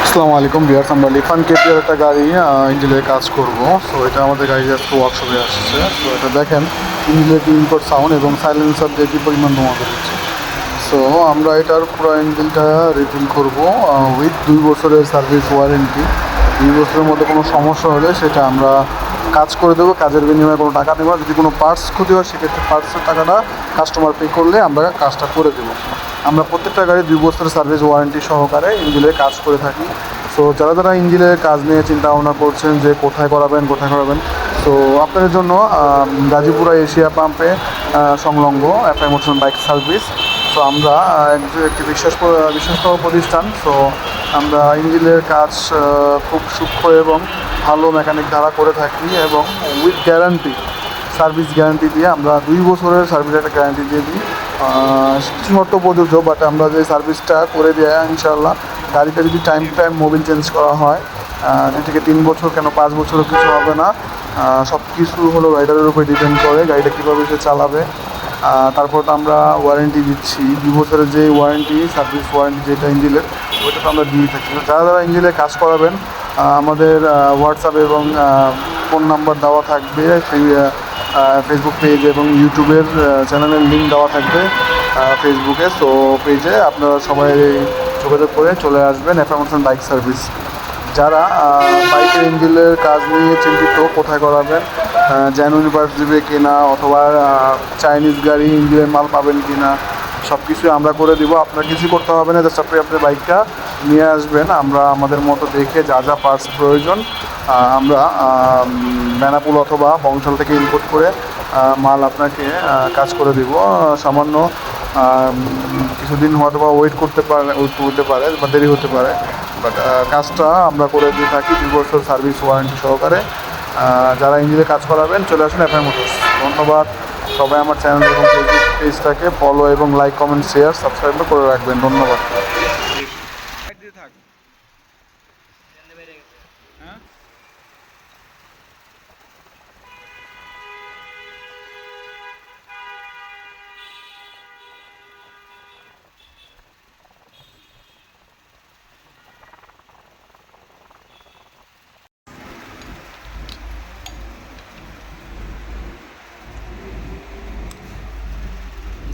আসসালামু আলাইকুম ভিউয়ার্স, আমরা লিফান কেপিয়ার একটা গাড়ি ইঞ্জিনের কাজ করব। সো এটা আমাদের গাড়ি আজকে ওয়ার্কশপে আসছে। সো এটা দেখেন ইঞ্জিনের ইনপুট সাউন্ড এবং সাইলেন্সার দিয়ে কী পরিমাণ ধোঁয়া বেরোচ্ছে। সো আমরা এটার পুরো ইঞ্জিনটা রিফিল করব উইথ 2 বছরের সার্ভিস ওয়ারেন্টি। 2 বছরের মধ্যে কোনো সমস্যা হলে সেটা আমরা কাজ করে দেবো, কাজের বিনিময়ে কোনো টাকা নেব না। যদি কোনো পার্টস ক্ষতি হয় সেক্ষেত্রে পার্টসের টাকাটা কাস্টমার পে করলে আমরা কাজটা করে দেবো। আমরা প্রত্যেকটা গাড়ি 2 বছরের সার্ভিস ওয়ারেন্টি সহকারে ইঞ্জিনের কাজ করে থাকি। সো যারা যারা ইঞ্জিনের কাজ নিয়ে চিন্তা ভাবনা করছেন যে কোথায় করাবেন, সো আপনাদের জন্য গাজীপুরা এশিয়া পাম্পে সংলগ্ন FI motors bike service. So আমরা একটি বিশ্বস্ত প্রতিষ্ঠান। সো আমরা ইঞ্জিনের কাজ খুব সূক্ষ্ম এবং ভালো মেকানিক দ্বারা করে থাকি এবং উইথ গ্যারান্টি, সার্ভিস গ্যারান্টি দিয়ে আমরা 2 বছরের সার্ভিস একটা গ্যারান্টি দিয়ে দিই। কিছু শর্ত প্রযোজ্য, বাট আমরা যে সার্ভিসটা করে দেয় ইনশাআল্লাহ। গাড়িটা যদি টাইম মোবিল চেঞ্জ করা হয় 2 থেকে 3 বছর, কেন 5 বছরও কিছু হবে না। সব কিছু হলো রাইডারের উপরে ডিপেন্ড করে গাড়িটা কীভাবে সে চালাবে। তারপর তো আমরা ওয়ারেন্টি দিচ্ছি 2 বছরের যে ওয়ারেন্টি, সার্ভিস ওয়ারেন্টি যেটা ইঞ্জিনের, ওইটা তো আমরা দিয়ে থাকি। যারা যারা ইঞ্জিনের কাজ করাবেন আমাদের হোয়াটসঅ্যাপ এবং ফোন নাম্বার দেওয়া থাকবে, সেই ফেসবুক পেজ এবং ইউটিউবের চ্যানেলের লিঙ্ক দেওয়া থাকবে ফেসবুকে। সো পেজে আপনারা সবাই যোগাযোগ করে চলে আসবেন এফআই মোটরস বাইক সার্ভিস। যারা বাইকের ইঞ্জিনের কাজ নিয়ে চিন্তিত কোথায় করাবেন, জেনুইন পার্টস দিবে কিনা অথবা চাইনিজ গাড়ি ইঞ্জিনের মাল পাবেন কিনা, সব কিছুই আমরা করে দিব। আপনার কিছু করতে হবে না, জাস্ট আপনি আপনার বাইকটা নিয়ে আসবেন। আমরা আমাদের মতো দেখে যা যা পার্টস প্রয়োজন আমরা বেনাপুল অথবা বংশাল থেকে ইম্পোর্ট করে মাল আপনাকে কাজ করে দিব। সামান্য কিছুদিন হয়তো বা ওয়েট করতে পারে বা দেরি হতে পারে, বাট কাজটা আমরা করে দিয়ে থাকি 2 বছর সার্ভিস ওয়ারেন্টি সহকারে। যারা ইঞ্জিনে কাজ করাবেন চলে আসুন এফআই মোটরস। ধন্যবাদ সবাই। আমার চ্যানেল এবং ফেসবুক পেজটাকে ফলো এবং লাইক, কমেন্ট, শেয়ার, সাবস্ক্রাইব করে রাখবেন। ধন্যবাদ।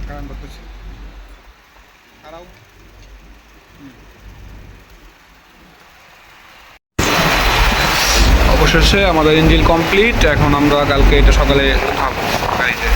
কারণ করতেছি খারাপ। অবশেষে আমাদের ইঞ্জিন কমপ্লিট। এখন আমরা কালকে এটা সকালে উঠাবো গাড়িতে।